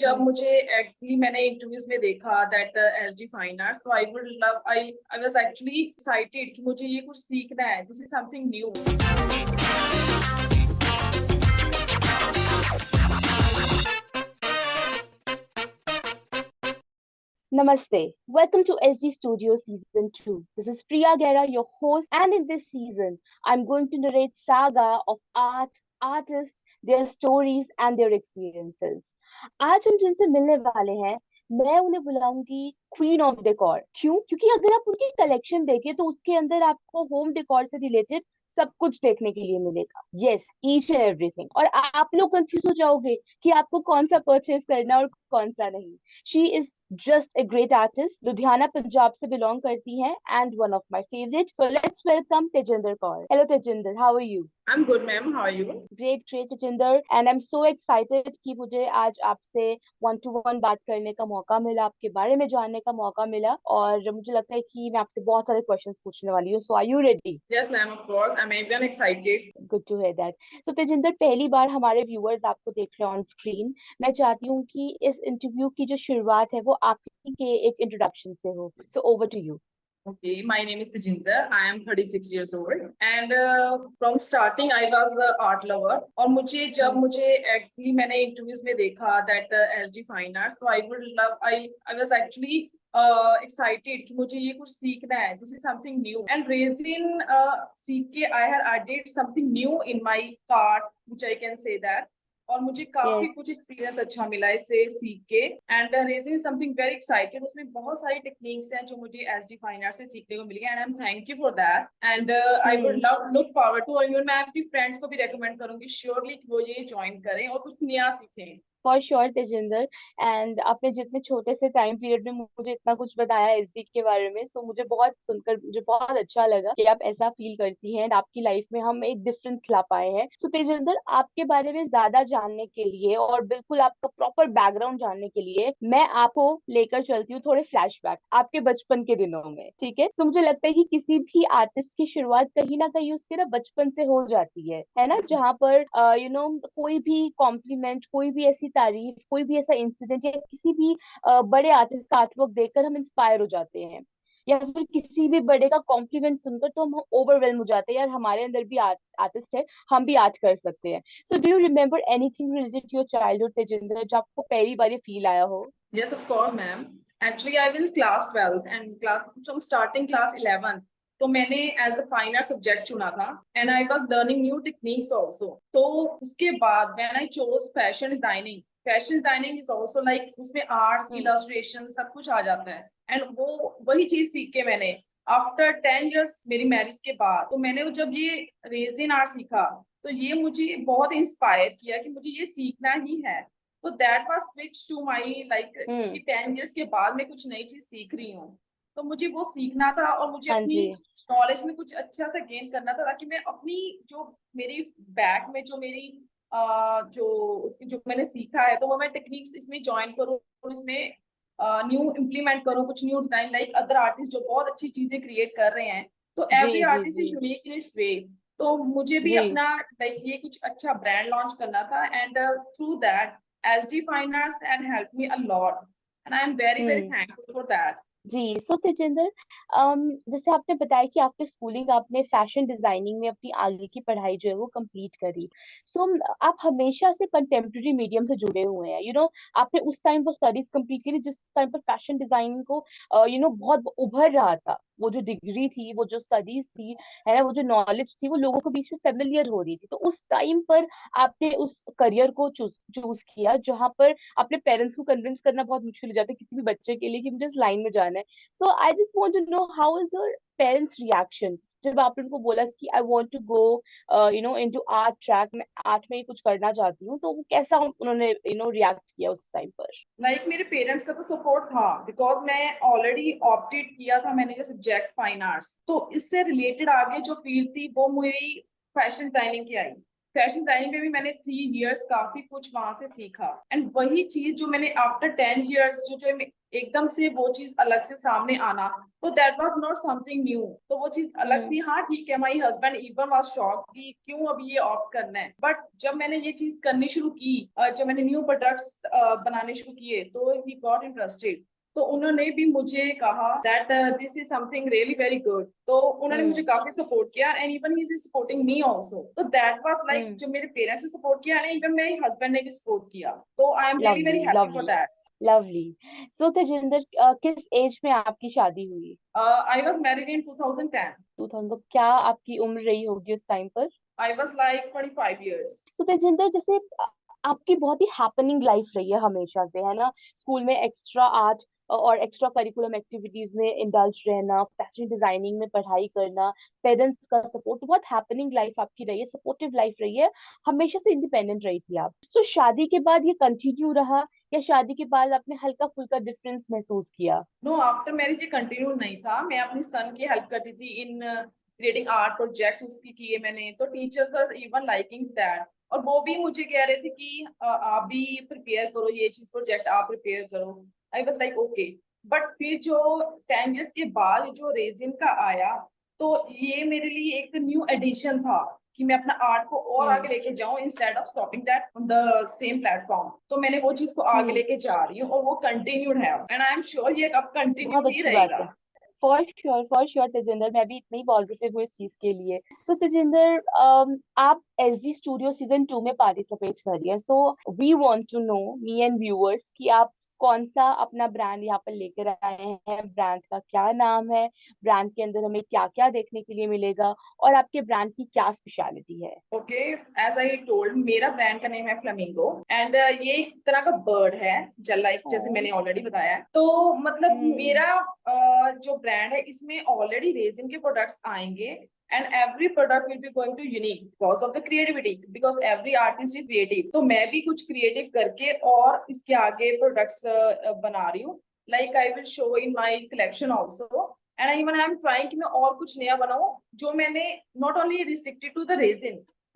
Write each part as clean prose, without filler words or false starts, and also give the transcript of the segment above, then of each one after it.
जब मुझे एक्चुअली मैंने इंटरव्यूज में देखा दैट एसडी फाइन आर्ट्स, तो आई would love I was actually excited कि मुझे ये कुछ सीखना है, this is something new. Namaste. Welcome to SD Studio Season 2. This is Priya Gera, your host, and in this season, I'm going to narrate saga of art, artists, their stories, and their experiences. आज हम जिनसे मिलने वाले हैं, मैं उन्हें बुलाऊंगी queen of decor. क्यों? क्योंकि अगर आप उनकी कलेक्शन देखें तो उसके अंदर आपको होम डेकोर से रिलेटेड सब कुछ देखने के लिए मिलेगा। Yes, each and everything. और आप लोग कंफ्यूज हो जाओगे कि आपको कौन सा परचेज करना है और कौन सा नहीं। She is just a great artist, Ludhiana Punjab से बिलोंग करती हैं and one of my favorite. So let's welcome Tejinder Kaur. Hello Tejinder, how are you? I'm good, ma'am. How are you? Great Tejinder, and I'm so excited कि मुझे आज आपसे one two one बात करने का मौका मिला, आपके बारे में जानने का मौका मिला, और मुझे लगता है कि मैं आपसे बहुत सारे क्वेश्चंस पूछने वाली हूँ. So are you ready? Yes, ma'am. Of course. I'm even excited. Good to hear that. So Tejinder, पहली बार हमारे व्यूअर्स आपको देख रहे हैं ऑन स्क्रीन, मैं चाहती हूँ कि इस इंटरव्यू की जो शुरुआत है वो आपके एक इंट्रोडक्शन से हो. So over to you. Okay, my name is Tejinder. I am 36 years old, and from starting I was a art lover. और मुझे एक्चुअली मैंने इंटरव्यूज में देखा दैट एसडी फाइन आर्ट्स, तो आई वाज एक्चुअली excited कि मुझे ये कुछ सीखना है, this is something new, and resin सीख के I had added something new in my cart, which I can say that. और मुझे काफी Yes. कुछ एक्सपीरियंस अच्छा मिला इससे सीख के, and raising something very excited. उसमें बहुत सारी टेक्निक्स हैं जो मुझे एसडी फाइन आर्ट से सीखने को मिली, and I am thank you for that, and I would love look forward to, और मैं अपनी फ्रेंड्स को भी रेकमेंड करूंगी श्योरली कि वो ये ज्वाइन करें और कुछ नया सीखें। फॉर श्योर तेजिंदर, एंड आपने जितने छोटे से टाइम पीरियड में मुझे इतना कुछ बताया एसडी के बारे में, सो मुझे बहुत सुनकर मुझे बहुत अच्छा लगा कि आप ऐसा फील करती हैं, आपकी लाइफ में हम एक डिफरेंस ला पाए हैं. सो तेजिंदर, आपके बारे में ज्यादा जानने के लिए और बिल्कुल आपका प्रॉपर बैकग्राउंड जानने के लिए मैं आपको लेकर चलती हूँ थोड़े फ्लैशबैक आपके बचपन के दिनों में. ठीक है? तो मुझे लगता है कि किसी भी आर्टिस्ट की शुरुआत कहीं ना कहीं उसके ना बचपन से हो जाती है ना, जहाँ पर कोई भी कॉम्प्लीमेंट, कोई भी ऐसी तारीफ, कोई भी ऐसा इंसिडेंट या किसी भी बड़े आर्टिस्ट का आर्टवर्क देखकर हम इंस्पायर हो जाते हैं, या फिर किसी भी बड़े का कॉम्प्लीमेंट सुनकर तो हम ओवरवेलम हो जाते हैं, यार हमारे अंदर भी आर्टिस्ट है, हम भी आर्ट कर सकते हैं. So do you remember anything related to your childhood Tejinder, जो आपको पहली बार ये फील आया हो? Yes, of course, ma'am. Actually, I was class 12 and class from starting class 11. तो मैंने as a fine art subject चुना था, and I was learning new techniques also. तो उसके बाद when I chose fashion designing is also like, उसमें arts, illustration सब कुछ आ जाता है, एंड वो वही चीज सीख के मैंने आफ्टर 10 इयर्स मेरी मैरिज के बाद, तो मैंने जब ये रेजिन आर्ट सीखा, तो ये मुझे बहुत इंस्पायर किया कि मुझे ये सीखना ही है। तो that was switch to my like कि 10 इयर्स के बाद मैं कुछ नई चीज सीख रही हूँ, तो मुझे वो सीखना था और मुझे हाँ अपनी जी. नॉलेज में कुछ अच्छा सा गेन करना था, ताकि मैं अपनी जो मेरी बैक में जो मेरी जो उसकी जो मैंने सीखा है, तो वो मैं टेक्निक्स इसमें ज्वाइन करूँ और इसमें न्यू इम्प्लीमेंट करूँ, कुछ new design like other artist जो बहुत अच्छी चीजें क्रिएट कर रहे हैं। तो जी एवरी जी आर्टिस्ट जी is unique in its way. तो मुझे भी जी. अपना लाइक ये कुछ अच्छा ब्रांड लॉन्च करना था, and through that SD Fine Arts and helped me a lot, and I am very hmm. thankful for that. जी. सो तेजिंदर, जैसे आपने बताया कि आपने स्कूलिंग, आपने फैशन डिजाइनिंग में अपनी आगे की पढ़ाई जो है वो कंप्लीट करी. सो आप हमेशा से कंटेम्प्रेरी मीडियम से जुड़े हुए हैं. आपने उस टाइम वो स्टडीज कंप्लीट करी जिस टाइम पर फैशन डिजाइनिंग को बहुत उभर रहा था. वो जो डिग्री थी, वो जो स्टडीज थी, है ना, वो जो नॉलेज थी, वो लोगों के बीच में फेमिलियर हो रही थी. तो उस टाइम पर आपने उस करियर को चूज किया जहां पर अपने पेरेंट्स को कन्विंस करना बहुत मुश्किल हो जाता है किसी भी बच्चे के लिए कि मुझे इस लाइन में जाना है. So I just want to know how is your parents reaction जब आपने उनको बोला कि I want to go into art track, मैं आर्ट में ही कुछ करना चाहती हूँ, तो वो कैसा उन्होंने रिएक्ट किया उस टाइम पर? लाइक मेरे पेरेंट्स का तो सपोर्ट था, बिकॉज मैं ऑलरेडी ऑप्टेड किया था मैंने जो सब्जेक्ट फाइन आर्ट्स, तो इससे रिलेटेड आगे जो फील्ड थी वो मेरी फैशन डिजाइनिंग की आई। फैशन डिजाइनिंग में भी मैंने 3 इयर्स काफी कुछ वहां से सीखा, एंड वही चीज जो मैंने आफ्टर 10 इयर्स जो एकदम से वो चीज अलग से सामने आना, तो that was not something new, तो वो चीज अलग थी। हाँ ठीक है, my husband even was shock कि क्यों अभी ये ऑप्ट करना है, बट जब मैंने ये चीज करनी शुरू की, जब मैंने न्यू प्रोडक्ट्स बनाने शुरू किए, तो ही गॉट इंटरेस्टेड। तो उन्होंने भी मुझे कहा that this is something really very good, तो उन्होंने मुझे हम्म काफी सपोर्ट किया, and even he is supporting me also. तो दैट वाज लाइक, हम्म जो मेरे पेरेंट्स ने सपोर्ट किया ना, इवन मेरे हस्बैंड ने भी सपोर्ट किया, तो I am really lovely very happy for lovely that. Lovely. So Tejinder, किस एज में आपकी शादी हुई? I was married in 2010। 2000, तो क्या आपकी उम्र रही होगी उस टाइम पर? I was like 25 years। तो तेजिंदर, जैसे आपकी बहुत ही हैपनिंग लाइफ रही है हमेशा से, है ना? स्कूल में एक्स्ट्रा आर्ट और एक्स्ट्रा करिकुलम एक्टिविटीज में इंडल्ज रहना, फैशन डिजाइनिंग में पढ़ाई करना, पेरेंट्स का सपोर्ट, बहुत हैपनिंग लाइफ आपकी रही है, सपोर्टिव लाइफ रही है, हमेशा से इंडिपेंडेंट रही थी आप। तो शादी के बाद ये कंटिन्यू रहा, या शादी के बाद आपने हल्का फुल्का डिफरेंस महसूस किया? नो, आफ्टर मैरिज ये कंटिन्यू नहीं था। मैं अपनी सन की हेल्प करती थी इन क्रिएटिंग आर्ट प्रोजेक्ट्स उसकी किए मैंने, तो teachers were even liking that, और वो भी मुझे कह रहे थे कि आप भी प्रिपेयर करो, ये चीज प्रोजेक्ट आप प्रिपेयर करो। I was like okay. But फिर जो 10 years के बाद जो रेजिन का आया, तो ये मेरे लिए एक न्यू एडिशन था कि मैं अपना आर्ट को और हम्म आगे लेके जाऊं, instead of stopping that on the same platform. तो मैंने वो चीज को आगे हम्म लेके जा रही हूँ, और वो कंटिन्यूड है, एंड आई एम श्योर ये अब बहुत कंटिन्यूड ही अच्छी बात रहेगा। है। फॉर श्योर तेजिंदर, मैं भी इतनी पॉजिटिव हूँ इस चीज के लिए। सो तेजिंदर, आप एसजी स्टूडियो सीजन 2 में पार्टिसिपेट कर रही है, so we want to know, me and viewers, कि आप कौन सा अपना ब्रांड यहाँ पर लेकर आए हैं, ब्रांड का क्या नाम है, ब्रांड के अंदर हमें क्या क्या देखने के लिए मिलेगा, और आपके ब्रांड की क्या स्पेशलिटी है? ओके, एज आई टोल्ड, मेरा ब्रांड का नेम है फ्लेमिंगो, एंड ये एक तरह का बर्ड है, जल लाइक, जैसे ओ, मैंने ऑलरेडी बताया है। तो मतलब हम्म मेरा जो ब्रांड है, इसमें ऑलरेडी रेजिन के प्रोडक्ट्स आएंगे, and every product will be going to unique because of the creativity, because every artist is creative. तो मैं भी कुछ क्रिएटिव करके और इसके आगे प्रोडक्ट्स बना रही हूँ, like I will show in my collection also, and even I am trying कि मैं और कुछ नया बनाऊं, जो मैंने not only restricted to the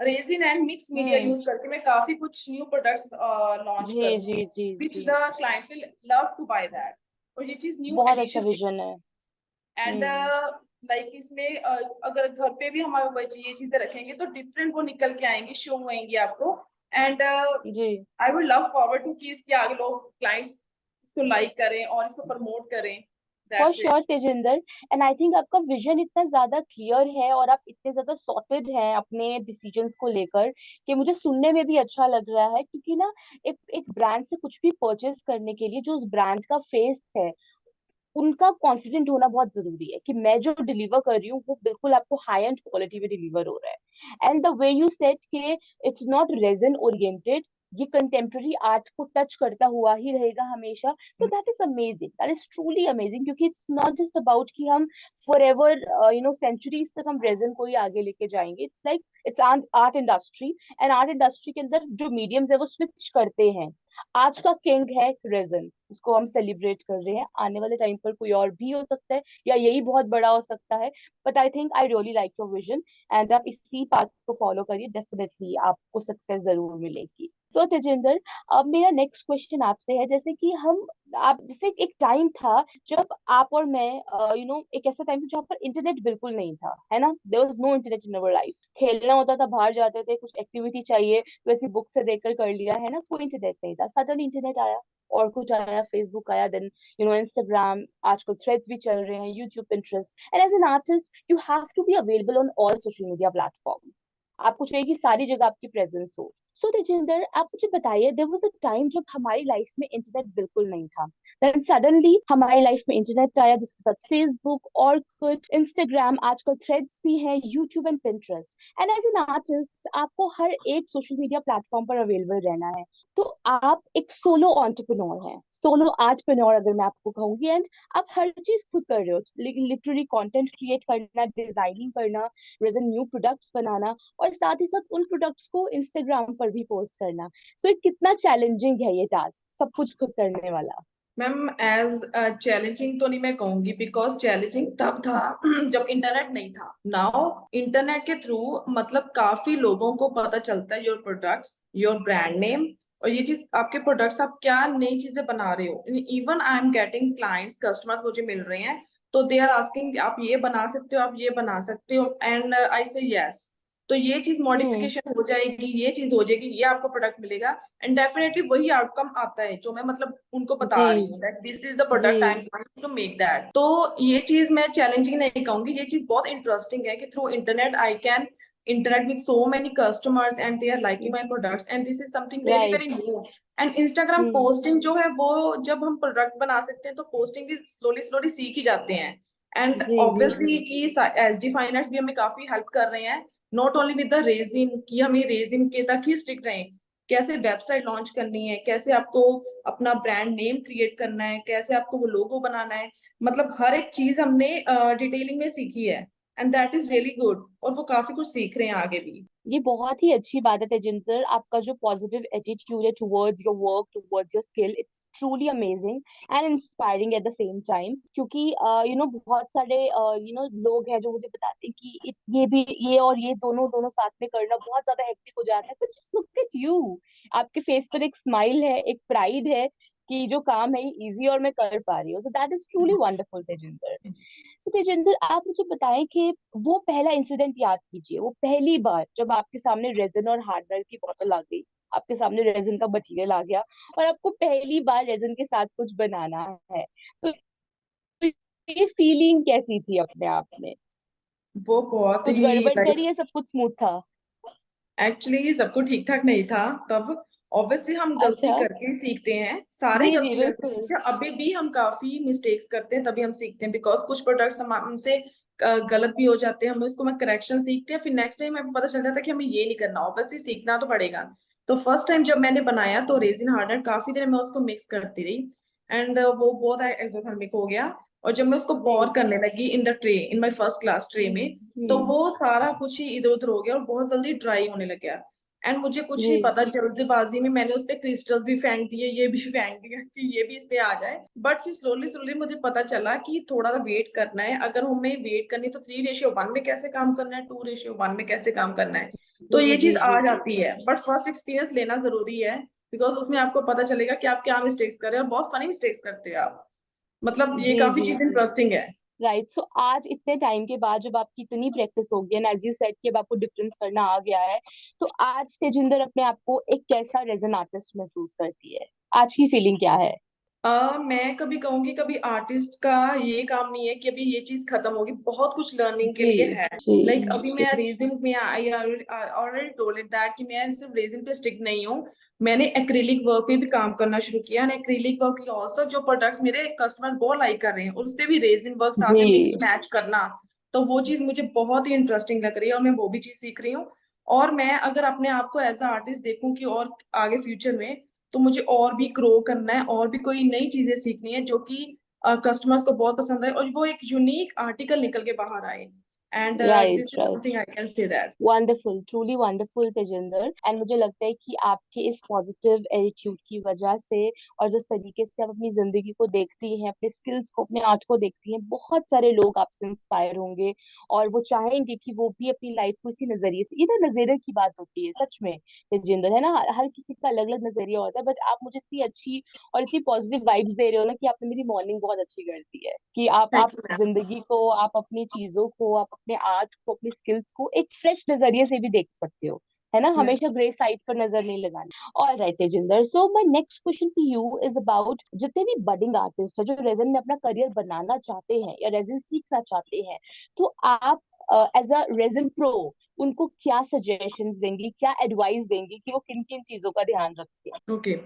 resin and mix media hmm use करके मैं काफी कुछ न्यू प्रोडक्ट्स लॉन्च जी करूँ, जी जी विच जी, the clients will love to buy that. और ये चीज न्यू बहुत अच्छा एडिशन, विजन है। एंड हम्म लाइक इसमें अगर घर पे भी हमारे बच्चे ये चीजें रखेंगे, तो डिफरेंट वो निकल के आएंगी, शो होंगी आपको, एंड जी, I would love forward to कि इसके आगे लोग क्लाइंट्स इसको लाइक करें और इसको प्रमोट करें। For that's it. Sure Tejinder. And I think आपका विजन इतना ज्यादा क्लियर है और आप इतने ज्यादा सॉर्टेड हैं अपने डिसीजंस को लेकर, कि मुझे सुनने में भी अच्छा लग रहा है, क्योंकि ना एक एक ब्रांड से कुछ भी परचेज करने के लिए जो उस ब्रांड का फेस है, उनका कॉन्फिडेंट होना बहुत जरूरी है कि मैं जो डिलीवर कर रही हूँ वो बिल्कुल आपको हाई एंड क्वालिटी में डिलीवर हो रहा है। And the way you said कि इट्स नॉट रेजन ओरिएंटेड, ये कंटेम्प्रेरी आर्ट को टच करता हुआ ही रहेगा हमेशा, तो that is amazing, that is truly amazing, क्योंकि इट्स नॉट जस्ट अबाउट कि हम फॉर एवर सेंचुरीज तक हम रेजन को ही आगे लेके जाएंगे। It's like it's art industry, and art industry के अंदर जो मीडियम्स है वो स्विच करते हैं। आज का किंग है रेजन, जिसको हम सेलिब्रेट कर रहे हैं, आने वाले टाइम पर कोई और भी हो सकता है या यही बहुत बड़ा हो सकता है, but I think I really like your vision, and आप इसी पाथ को फॉलो करिए, डेफिनेटली आपको सक्सेस जरूर मिलेगी। सो तेजिंदर, अब मेरा नेक्स्ट क्वेश्चन आपसे है, जैसे कि हम आप जैसे एक टाइम था जब आप और मैं एक ऐसा टाइम था जहाँ पर इंटरनेट बिल्कुल नहीं था, है ना? There was no internet in our life. खेलना होता था, बाहर जाते थे, कुछ एक्टिविटी चाहिए वैसे बुक से देखकर कर लिया, है ना? कोई इंटरनेट नहीं था, सडनली इंटरनेट आया, और कुछ आया, फेसबुक आया, देन इंस्टाग्राम, आजकल थ्रेड्स भी चल रहे हैं, YouTube, Pinterest, and as an artist you have to be available on all social media platform. आपको चाहिए कि सारी जगह आपकी प्रेजेंस हो। सो तेजिंदर, आप मुझे बताइए, देयर वाज अ टाइम जब हमारी लाइफ में इंटरनेट बिल्कुल नहीं था, देन सडनली हमारी लाइफ में इंटरनेट आया, जिसके साथ फेसबुक, ऑरकुट, इंस्टाग्राम, आजकल थ्रेड्स भी है, YouTube and Pinterest, and as an artist आपको हर एक सोशल मीडिया प्लेटफॉर्म पर अवेलेबल रहना है। तो आप एक सोलो एंटरप्रेन्योर हैं, सोलो आर्टप्रेन्योर अगर मैं आपको कहूंगी, एंड आप हर चीज खुद कर रहे हो, लिटरली कंटेंट क्रिएट करना, डिजाइनिंग करना, रेजन न्यू प्रोडक्ट्स बनाना, और साथ ही साथ उन प्रोडक्ट्स को इंस्टाग्राम पर भी पोस्ट करना। सो कितना चैलेंजिंग है ये टास्क, सब कुछ खुद करने वाला? मैम एज चैलेंजिंग तो नहीं मैं कहूंगी, बिकॉज चैलेंजिंग तब था जब इंटरनेट नहीं था। नाउ इंटरनेट के थ्रू मतलब काफी लोगों को पता चलता है your products, your brand name, और ये चीज आपके प्रोडक्ट्स आप क्या नई चीजें बना रहे हो। Even I am getting clients, customers मुझे मिल रहे हैं, तो दे आर आस्किंग आप ये बना सकते हो, आप ये बना सकते हो, एंड आई से यस। तो ये चीज हम्म। मॉडिफिकेशन हो जाएगी, ये चीज हो जाएगी, ये आपको प्रोडक्ट मिलेगा, एंड डेफिनेटली वही आउटकम आता है जो मैं मतलब उनको बता जी रही हूँ, दैट दिस इज अ जी। Product I am going to make that. तो ये चीज मैं चैलेंजिंग नहीं कहूंगी, ये चीज बहुत इंटरेस्टिंग है कि through internet I can interact with so many customers and they are liking my products, and this is something really very right. new। And Instagram hmm. Posting जो है वो जब हम प्रोडक्ट बना सकते हैं तो पोस्टिंग भी स्लोली स्लोली सीख ही जाते हैं। एंड जी जी। ऑब्वियसली कि एस डी फाइनर्स भी हमें काफी हेल्प कर रहे हैं, not only with the resin, कि हमें रेजिन के तक ही स्टिक रहे, कैसे वेबसाइट लॉन्च करनी है, कैसे आपको अपना ब्रांड नेम क्रिएट करना है, कैसे आपको वो लोगो बनाना है, मतलब हर एक चीज हमने डिटेलिंग में सीखी है, and that is really good, और वो काफी कुछ सीख रहे हैं आगे भी। ये बहुत ही अच्छी बात है तेजिंदर, आपका जो पॉजिटिव एटीट्यूड है towards your work, towards your skill, it's truly amazing and inspiring at the same time. क्योंकि बहुत सारे लोग हैं जो मुझे बताते हैं कि ये भी, ये और ये दोनों दोनों साथ में करना बहुत ज्यादा हेक्टिक हो जाता है, but just look at you, आपके फेस पर एक स्माइल है, एक प्राइड है कि जो काम है ये इजी और मैं कर पा रही हूँ। So that is truly wonderful Tejinder. So Tejinder, आप मुझे बताएं कि वो पहला इंसिडेंट याद कीजिए, वो पहली बार जब आपके सामने रेजिन और हार्डनर की बोतल आ गई, आपके सामने रेजिन का मटेरियल आ गया और आपको पहली बार रेजिन के साथ कुछ बनाना है, तो ये फीलिंग कैसी थी अपने आप में? वो बहुत कुछ ही गड़बड़ करी है, सब कुछ स्मूथ था? एक्चुअली सबको ठीक ठाक नहीं था तब। ऑब्वियसली हम गलती अच्छा। करके ही सीखते हैं, सारे जी जी गलती करके बिल्कुल। सीखते हैं, अभी भी हम काफी मिस्टेक्स करते हैं तभी हम सीखते हैं, बिकॉज कुछ प्रोडक्ट्स हम हमसे गलत भी हो जाते हैं, हम उसको मैं करेक्शन सीखते हैं, फिर नेक्स्ट टाइम हमें पता चल जाता है कि हमें ये नहीं करना, ऑब्वियसली सीखना तो पड़ेगा। तो फर्स्ट टाइम जब मैंने बनाया तो रेजिन हार्डनर काफी देर मैं उसको मिक्स करती रही, एंड वो बहुत एक्सोथर्मिक हो गया, और जब मैं उसको जी। पॉर करने लगी in the tray, in my first class tray में, तो हम्म। वो सारा कुछ ही इधर उधर हो गया और बहुत जल्दी ड्राई होने लग गया। एंड मुझे कुछ जी नहीं पता, जल्दबाजी में मैंने उस पे क्रिस्टल भी फेंक दिए, ये भी फेंक दिया कि ये भी इस पे आ जाए, बट फिर स्लोली स्लोली मुझे पता चला कि थोड़ा सा वेट करना है, अगर हमें वेट करनी तो 3:1 में कैसे काम करना है, 2:1 में कैसे काम करना है, तो जी ये जी चीज जी। आ जाती है, बट फर्स्ट एक्सपीरियंस लेना जरूरी है, बिकॉज उसमें आपको पता चलेगा कि आप क्या मिस्टेक्स कर रहे हो, और बहुत फनी मिस्टेक्स करते हैं आप, मतलब ये जी काफी जी चीज जी। इंटरेस्टिंग है। राइट। सो आज इतने टाइम के बाद जब आपकी इतनी प्रैक्टिस हो गई है, एज यू सेड कि अब आपको डिफरेंस करना आ गया है, तो आज तेजिंदर अपने आप को एक कैसा रेजन आर्टिस्ट महसूस करती है? आज की फीलिंग क्या है? मैं कभी कहूंगी, कभी आर्टिस्ट का ये काम नहीं है कि अभी ये चीज खत्म होगी, बहुत कुछ लर्निंग के जी लिए है। जी लाइक अभी जी। मैं रेजिन में I already told it that कि मैं सिर्फ रेजिन पे स्टिक नहीं हूँ, मैंने एक्रिलिक वर्क पे भी काम करना शुरू किया, एंड एक्रिलिक वर्क की ऑल्सो जो प्रोडक्ट्स मेरे कस्टमर बहुत लाइक कर रहे हैं उस पे भी रेजिन वर्क साथ में मिक्स जी मैच करना, तो वो चीज मुझे बहुत ही इंटरेस्टिंग लग रही है, और मैं वो भी चीज सीख रही हूँ। और मैं अगर अपने आप को एज अ आर्टिस्ट देखूं कि और आगे फ्यूचर में, तो मुझे और भी ग्रो करना है, और भी कोई नई चीजें सीखनी है जो कि कस्टमर्स को बहुत पसंद आए, और वो एक यूनिक आर्टिकल निकल के बाहर आए, and this right is right. Something I can say that. Wonderful, truly wonderful Tejinder. And मुझे लगता है कि आपके इस पॉजिटिव एटीट्यूड की वजह से और जिस तरीके से आप अपनी जिंदगी को देखती हैं, अपने स्किल्स को, अपने आर्ट को देखती हैं, बहुत सारे लोग आपसे इंस्पायर होंगे और वो चाहेंगे कि वो भी अपनी लाइफ को इसी नजरिए से, ये ना नजरिए की बात होती है सच में तेजिंदर, है ना, हर किसी का अलग अलग नजरिया होता है, बट आप मुझे इतनी अच्छी और इतनी पॉजिटिव वाइब्स दे रहे हो ना कि आपने मेरी मॉर्निंग बहुत अच्छी कर दी है, कि आप थैंक यू मैम। जिंदगी को, आप अपनी चीजों को, आप अपने आर्ट को, अपनी स्किल्स को एक फ्रेश नजरिए से भी देख सकते हो, है ना, यस। हमेशा ग्रे साइड पर नजर नहीं लगानी। All right Tejinder, so my next question to you is about जितने भी बडिंग आर्टिस्ट है जो रेजन में अपना करियर बनाना चाहते हैं या रेजन सीखना चाहते हैं, तो आप एज अ रेजन प्रो उनको क्या सजेशंस देंगी, क्या एडवाइस देंगी कि वो किन किन चीजों का ध्यान रखें? Okay,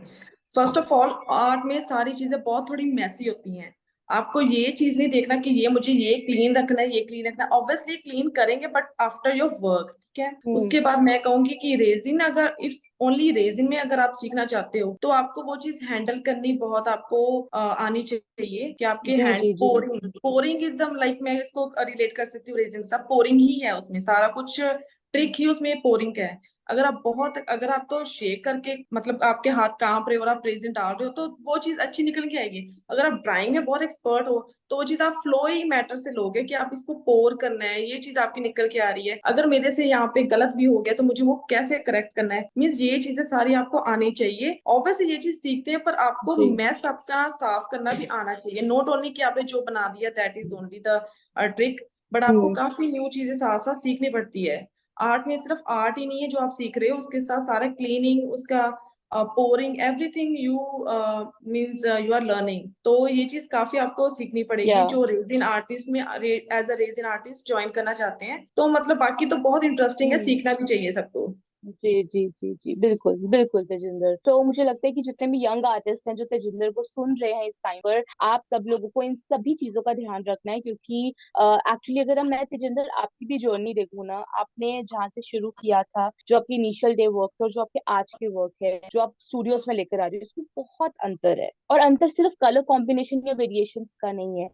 first of all art में सारी चीजें बहुत थोड़ी मैसी होती हैं, आपको ये चीज नहीं देखना कि ये मुझे ये क्लीन रखना है, ये क्लीन रखना है, ऑब्वियसली क्लीन करेंगे बट आफ्टर योर वर्क, ठीक है। हम्म। उसके बाद मैं कहूंगी कि रेजिन, अगर इफ ओनली रेजिन में अगर आप सीखना चाहते हो तो आपको वो चीज हैंडल करनी बहुत आपको आनी चाहिए, कि आपके जी हैंड जी जी। Pouring, pouring is the like, मैं इसको रिलेट कर सकती हूँ रेजिन, सब पोरिंग ही है उसमें, सारा कुछ ट्रिक ही उसमें पोरिंग का है। अगर आप तो शेक करके मतलब आपके हाथ कांप रहे हो और आप रेजिन डाल रहे हो तो वो चीज अच्छी निकल के आएगी। अगर आप ड्राइंग में बहुत एक्सपर्ट हो तो वो चीज आप फ्लो ही मैटर से लोगे कि आप इसको पोर करना है, ये चीज आपकी निकल के आ रही है। अगर मेरे से यहाँ पे गलत भी हो गया तो मुझे वो कैसे करेक्ट करना है, मीन्स ये चीजें सारी आपको आनी चाहिए। ऑब्वियसली ये चीज सीखते हैं पर आपको जी। मैस आपका साफ करना भी आना चाहिए। नॉट ओनली कि आपने जो बना दिया that is only the trick, but आपको हम्म। काफी न्यू चीजें साथ साथ सीखनी पड़ती है। आर्ट में सिर्फ आर्ट ही नहीं है जो आप सीख रहे हो, उसके साथ सारा क्लीनिंग, उसका pouring, everything you means you are learning. तो ये चीज काफी आपको सीखनी या पड़ेगी जो रेजिन आर्टिस्ट में as a resin artist join करना चाहते हैं। तो मतलब बाकी तो बहुत इंटरेस्टिंग है, हम्म। सीखना भी चाहिए सबको। जी जी जी जी, बिल्कुल बिल्कुल तेजिंदर। तो मुझे लगता है कि जितने भी यंग आर्टिस्ट हैं जो तेजिंदर को सुन रहे हैं इस टाइम पर, आप सब लोगों को इन सभी चीजों का ध्यान रखना है, क्योंकि एक्चुअली अगर मैं तेजिंदर आपकी भी जर्नी देखूँ ना, आपने जहाँ से शुरू किया था, जो आपकी इनिशियल डे वर्क था और जो आपके आज के वर्क है जो आप स्टूडियोज में लेकर आ रहे हो, उसमें बहुत अंतर है। और अंतर सिर्फ कलर कॉम्बिनेशन या वेरिएशंस का नहीं है,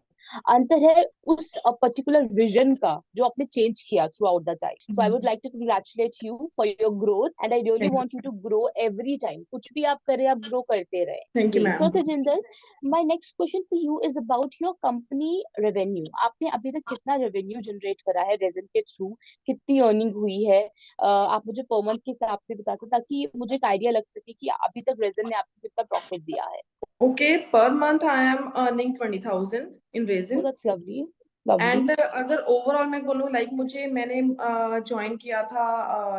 अंतर है उस पर्टिकुलर विजन का जो आपने चेंज किया throughout the time. So I would like to congratulate you for your growth, and I really want you to grow every time. कुछ भी आप करें, आप ग्रो करते रहे। थैंक यू जी। Ma'am. So Tejinder, my next question for you is about your company revenue. आपने अभी तक कितना रेवेन्यू जनरेट करा है रेजन के थ्रू, कितनी अर्निंग हुई है? आप मुझे पर मंथ के हिसाब से बता सकते, ताकि मुझे एक आइडिया लग सके कि अभी तक रेजन ने आपको कितना प्रॉफिट दिया है। Okay, per month I am earning 20,000 in Oh, resin. that's lovely. Lovely. And अगर ओवरऑल मैं बोलूँ, लाइक मुझे मैंने ज्वाइन किया था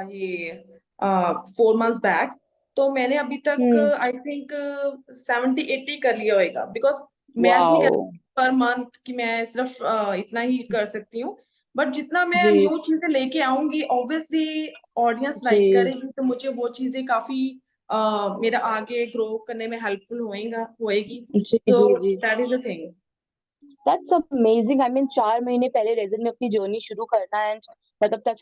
ये 4 मंथ्स बैक। तो मैंने अभी तक Hmm. आई थिंक 70-80 कर लिया होगा, बिकॉज मैं ऐसे नहीं कर Wow. पर मंथ कि मैं सिर्फ इतना ही कर सकती हूँ। बट जितना मैं जी न्यू चीजें लेके आऊंगी ऑब्वियसली ऑडियंस लाइक जी करेगी, तो मुझे वो चीजें काफी मेरा आगे ग्रो करने में हेल्पफुल होएगी। जी सो जी जी। That is the thing. That's amazing. I mean 4 महीने पहले रेजन में अपनी जर्नी शुरू करना, एंड मतलब touch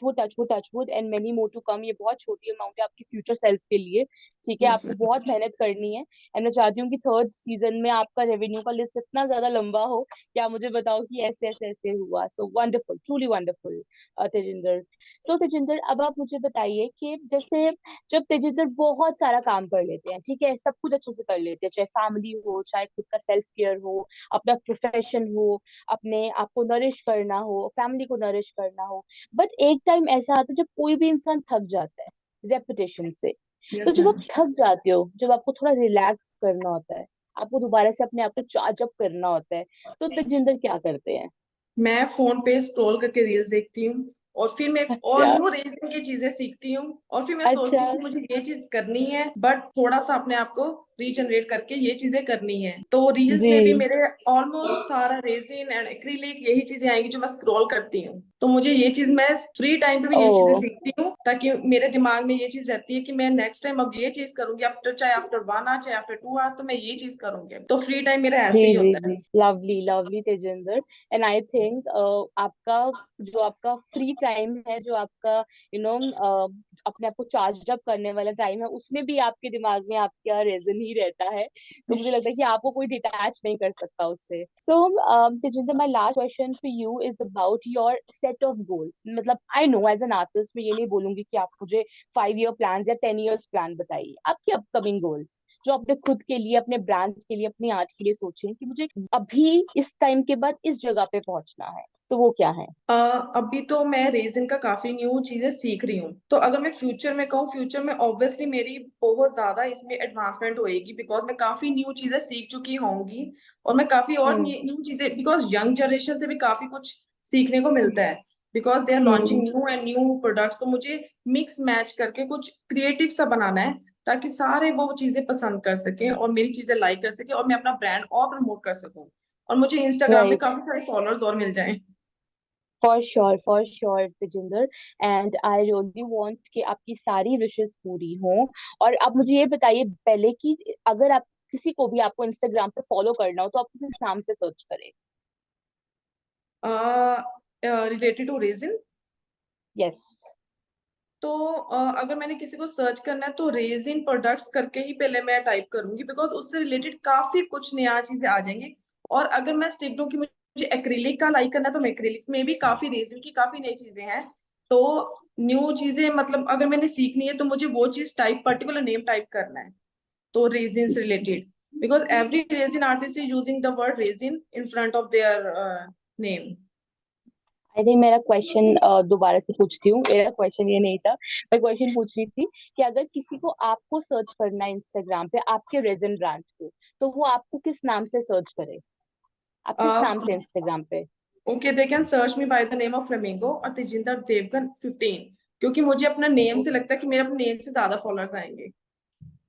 wood and many more to come, ये बहुत छोटी अमाउंट है आपकी फ्यूचर सेल्फ के लिए। ठीक है, यस आपको मैम। बहुत मेहनत करनी है, एंड मैं चाहती हूँ कि थर्ड सीजन में आपका रेवेन्यू का लिस्ट इतना ज्यादा लंबा हो कि आप मुझे बताओ कि ऐसे ऐसे ऐसे हुआ। So wonderful, truly wonderful Tejinder. So Tejinder, अब आप मुझे बताइए कि जैसे जब तेजिंदर बहुत सारा काम कर लेते हैं, ठीक है, सब कुछ अच्छे से कर लेते हैं, चाहे फैमिली हो, चाहे खुद का सेल्फ केयर हो, अपना प्रोफेशन हो, अपने आप को नरिश करना हो, फैमिली को नरिश करना हो, बट एक टाइम ऐसा आता है जब कोई भी इंसान थक जाता है रेपिटेशन से। तो यस जब मैम। आप थक जाते हो, जब आपको थोड़ा रिलैक्स करना होता है, आपको दोबारा से अपने आप को चार्ज अप करना होता है, तो तेजिंदर क्या करते हैं? मैं फोन पे स्क्रॉल करके रील्स देखती हूँ, और फिर मैं और अच्छा। न्यू रेसिंग की चीजें सीखती हूँ, और फिर मैं सोचती अच्छा। हूँ कि मुझे ये चीज करनी है, बट थोड़ा सा अपने आप को रीजनरेट करके ये चीजें करनी है। तो रील्स जी में भी मेरे ऑलमोस्ट सारा रेसिन एंड एक्रिलिक यही चीजें आएंगी जो मैं स्क्रॉल करती हूँ। तो मुझे ये चीज, मैं फ्री टाइम पे भी ओ। ये चीजें सीखती हूँ ताकि मेरे दिमाग में ये चीज रहती है कि मैं नेक्स्ट टाइम अब ये चीज करूंगी, आफ्टर चाहे आफ्टर 1 आवर चाहे आफ्टर 2 आवर्स, तो मैं ये चीज करूंगी। तो फ्री टाइम मेरा जी ऐसे ही जी होता जी, है। Lovely lovely Tejinder. And I think आपका जो आपका फ्री टाइम है, जो आपका यू नो अपने आप को चार्ज अप करने वाला टाइम है, उसमें भी आपके दिमाग में आपका रीजन ही रहता है। तो मुझे लगता है कि आपको कोई डिटैच नहीं कर सकता उससे। So Tejinder, my last question for you is about your set of goals. मतलब I know as an artist मैं ये नहीं बोलूंगी कि आप मुझे 5 ईयर प्लान या 10 ईयर्स प्लान बताइए, आपकी अपकमिंग गोल्स जो आपने खुद के लिए, अपने ब्रांड के लिए, अपनी आज के लिए सोचे हैं कि मुझे अभी इस टाइम के बाद इस जगह पे पहुंचना है, तो वो क्या है? अ, अभी तो मैं रेजिन का काफी न्यू चीजें सीख रही हूँ, तो अगर मैं फ्यूचर में कहूँ, फ्यूचर में ऑब्वियसली मेरी बहुत ज्यादा इसमें एडवांसमेंट होएगी, बिकॉज मैं काफी न्यू चीजें सीख चुकी होंगी। और मैं काफी और हम्म न्यू चीजें, बिकॉज यंग जनरेशन से भी काफी कुछ सीखने को मिलता है, because they are launching hmm. New and new products. तो मुझे मिक्स मैच करके कुछ क्रिएटिव सा बनाना है, ताकि सारे वो चीजें पसंद कर सकें और मेरी चीजें लाइक कर सकें, और मैं अपना ब्रांड और प्रमोट कर सकूं, और मुझे इंस्टाग्राम पे राइट। काफी सारे फॉलोअर्स और मिल जाएं। For sure Tejinder. And I really want कि आपकी सारी विशेस पूरी हों। और आप मुझे ये बताइए पहले कि अगर आप किसी को भी आपको इंस्टाग्राम पे फॉलो करना हो तो आप किस नाम से सर्च करें? Related to resin, yes. तो अगर मैंने किसी को सर्च करना है तो रेजिन प्रोडक्ट्स करके ही पहले मैं टाइप करूंगी, बिकॉज उससे रिलेटेड काफी कुछ नया चीजें आ जाएंगी। और अगर मैं स्टिक दूं कि मुझे एक्रिलिक का लाइक करना है, तो मैं एक्रिलिक में भी काफी रेजिन की काफी नई चीजें हैं। तो न्यू चीजें मतलब अगर मैंने सीखनी है तो मुझे वो चीज टाइप पर्टिकुलर नेम टाइप करना है, तो रेजिन से related, because every resin artist is using the word resin in front of their name. I think मेरा क्वेश्चन दोबारा से पूछती हूँ, मेरा क्वेश्चन ये नहीं था। मैं क्वेश्चन पूछ रही थी कि अगर किसी को आपको सर्च करना है इंस्टाग्राम पे आपके रेजन ब्रांड को, तो वो आपको किस नाम से सर्च करे? आप किस नाम से इंस्टाग्राम पे? Okay, they can search me by the name of flamingo और तेजिंदर देवगन 15, क्योंकि मुझे अपना नेम से लगता है कि मेरे अपने नेम से ज्यादा फॉलोअर्स आएंगे.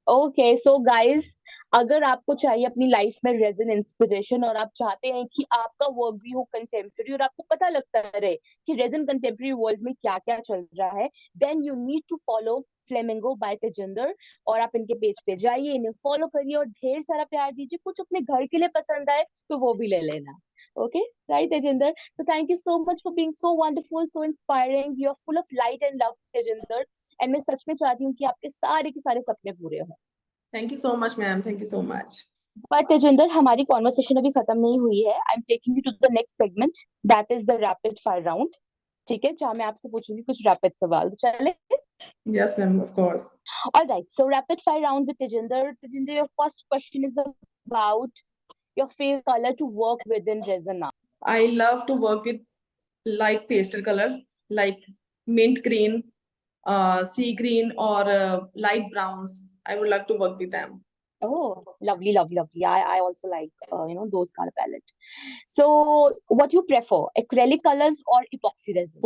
ओके सो गाइस, अगर आपको चाहिए अपनी लाइफ में रेजन इंस्पिरेशन और आप चाहते हैं कि आपका वर्क भी हो कंटेम्प्रेरी और आपको पता लगता रहे कि रेजन कंटेम्प्रेरी वर्ल्ड में क्या क्या चल रहा है, then you need to follow Flamingo by Tejinder. और आप इनके पेज पे जाइए, इन्हें फॉलो करिए और ढेर सारा प्यार दीजिए। कुछ अपने घर के लिए पसंद आए तो वो भी ले लेना। Okay, right Tejinder? तो thank you so much for being so wonderful, so inspiring, you are full of light and love Tejinder. And मैं सच में चाहती हूँ कि आपके सारे के सारे सपने पूरे हों। Thank you so much ma'am, thank you so much. पर तेजिंदर, हमारी कॉन्वर्सेशन अभी खत्म नहीं हुई है। I am taking you to the next segment, that is the rapid fire round. ठीक है, जहाँ मैं आपसे पूछूंगी कुछ रैपिड सवाल, तो चले? Yes ma'am, of course. All right, so rapid fire round with Tejinder. Tejinder, your first question is about your favorite color to work with in resin art. I love to work with light pastel colors like mint green, sea green, or light browns. I would love to work with them. Oh, lovely, lovely, lovely. I also like those color palette. So, what you prefer, acrylic colors or epoxy resin?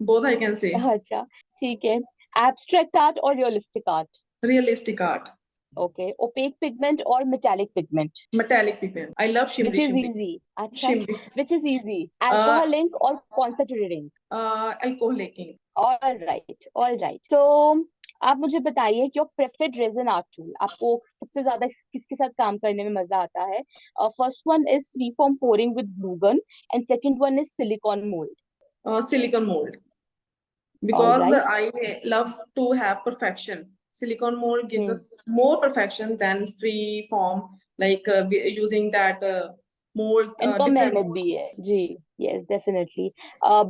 Both I can say. अच्छा, ठीक है। Abstract art or realistic art? Realistic art, Okay, opaque pigment or metallic pigment? metallic pigment. I love Which shimmery, is shimmery, easy? अच्छा, shimmery. which is easy? Uh, Alcohol ink or concentrated ink? alcoholic ink. All right, all right. So आप मुझे बताइए कि your preferred resin art tool, आपको सबसे ज्यादा किसके साथ काम करने में मजा आता है? First one is freeform pouring with glue gun and second one is silicone mold. Silicone mold. All Because right. I love to have perfection. Silicone mold gives Hmm. us more perfection than free form, like using that mold इनका different मेहनत भी है जी। Yes, definitely.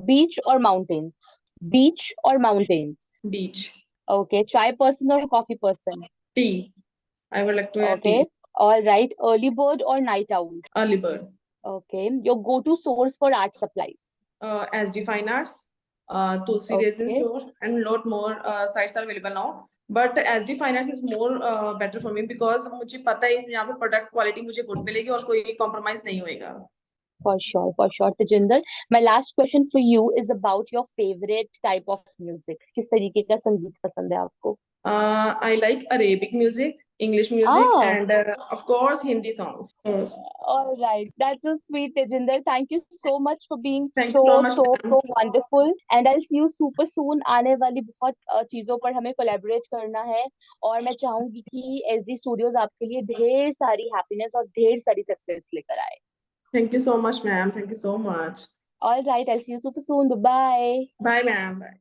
Beach or mountains? Beach or mountains? beach. Okay, chai person or coffee person? Tea. I would like to have tea. Okay, all right. Early bird or night owl? Early bird. Okay, your go-to source for art supplies? SD Fine Arts, Tulsi Resin Okay, Store, and lot more sites are available now. But SD Fine Arts is more better for me because मुझे पता है इस यहाँ पे product quality मुझे good मिलेगी और कोई कॉम्प्रोमाइज नहीं होएगा. for sure, Tejinder. My last question for you is about your favorite type of music. किस तरीके का संगीत पसंद है आपको? I like Arabic music, English music, Ah, and of course Hindi songs. Yes. all right. That's so sweet, Tejinder. Thank you so much for being Thank you so much, so ma'am. wonderful. And I'll see you super soon. आने वाली बहुत चीजों पर हमें collaborate करना है और मैं चाहूंगी कि SD Studios आपके लिए ढेर सारी हैप्पीनेस और ढेर सारी सक्सेस लेकर आए। Thank you so much, ma'am. Thank you so much. All right. I'll see you super soon. Bye bye. Bye, ma'am. Bye.